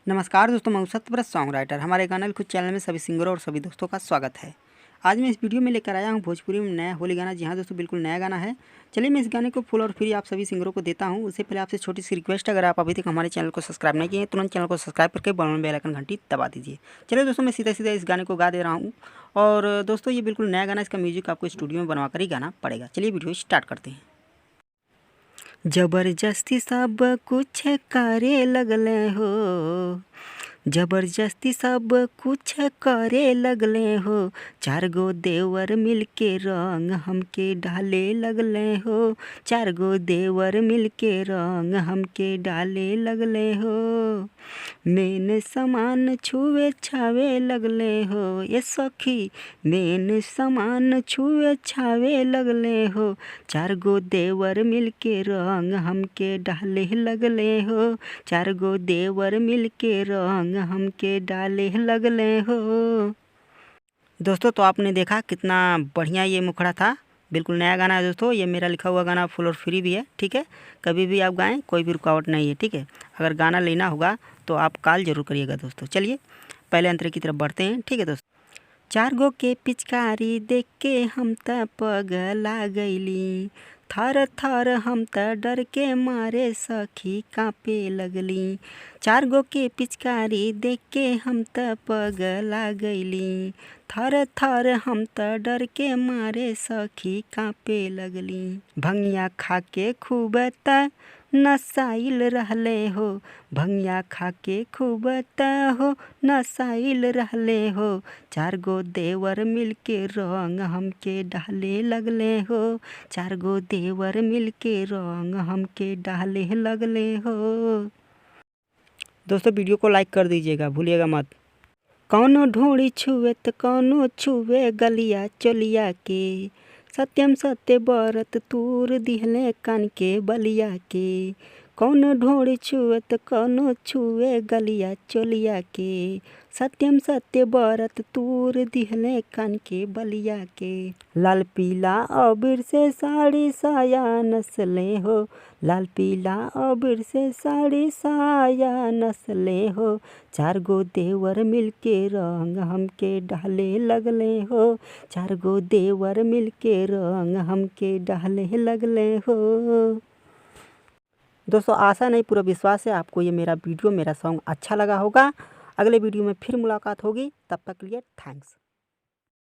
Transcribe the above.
नमस्कार दोस्तों, मैं सत्यव्रत सॉन्ग राइटर। हमारे गाना लिखो चैनल में सभी सिंगरों और सभी दोस्तों का स्वागत है। आज मैं इस वीडियो में लेकर आया हूं भोजपुरी में नया होली गाना। जी हाँ दोस्तों, बिल्कुल नया गाना है। चलिए मैं इस गाने को फुल और फ्री आप सभी सिंगरों को देता हूं। उससे पहले आपसे छोटी सी रिक्वेस्ट, अगर आप अभी तक हमारे चैनल को सब्सक्राइब नहीं किए तुरंत चैनल को सब्सक्राइब करके बगल में बेल आइकन घंटी दबा दीजिए। चलिए दोस्तों, मैं सीधा सीधा इस गाने को गा दे रहा हूँ। और दोस्तों ये बिल्कुल नया गाना, इसका म्यूजिक आपको स्टूडियो में बनवा कर ही गाना पड़ेगा। चलिए वीडियो स्टार्ट करते हैं। जबरदस्ती सब कुछ करे लगले हो, जबरदस्ती सब कुछ करे लगले हो। चार गो देवर मिलके रंग हमके डाले लगले हो, चार गो देवर मिलके रंग हमके डाले लगले हो। मेन सामान छुए छावे लगले हो, ये सखी मेन सामान छुए छावे लगले हो। चार गो देवर मिलके रंग हमके डाले लगले हो, चार गो देवर मिलके रंग हमके डाले लगले हो। दोस्तों तो आपने देखा कितना बढ़िया ये मुखड़ा था। बिल्कुल नया गाना है दोस्तों। ये मेरा लिखा हुआ गाना फुल और फ्री भी है, ठीक है। कभी भी आप गाएं, कोई भी रुकावट नहीं है, ठीक है। अगर गाना लेना होगा तो आप कॉल जरूर करिएगा दोस्तों। चलिए पहले अंतरे की तरफ बढ़ते हैं, ठीक है दोस्तों। चार गो के पिचकारी देख के हम त पगला गईली, थर थर हम त डर के मारे सखी कांपे लगली। चार गो के पिचकारी देख के हम त पगला गईली, थर थर हम त डर के मारे सखी कांपे लगली। भंगिया खा के खूब त नसाइल रहले हो, भंगिया खा के खूब त हो नसाइल रहले हो। चार गो देवर मिलके रंग हमके डाले लगले हो, चार गो देवर मिलके रंग हमके डाले लगले हो। दोस्तों वीडियो को लाइक कर दीजिएगा, भूलिएगा मत। कौनो ढोड़ी छुए त कौनो छुए गलिया चलिया के, सत्यम सत्य बरत तूर दिहले कान के बलिया के। कौनो ढोड़ी छुए त कौनो छुए गलिया चलिया के, सत्यम सत्य बरत तूर दिहले कान के बलिया के। लाल पीला अबीर से साड़ी साया नसले हो, लाल पीला अबीर से साड़ी साया नसले हो। चार गो देवर मिलके रंग हमके डाले लगले हो, चार गो देवर मिलके रंग हमके डाले लगले हो। दोस्तों आशा नहीं पूरा विश्वास है आपको ये मेरा वीडियो, मेरा सॉन्ग अच्छा लगा होगा। अगले वीडियो में फिर मुलाकात होगी, तब तक के लिए थैंक्स।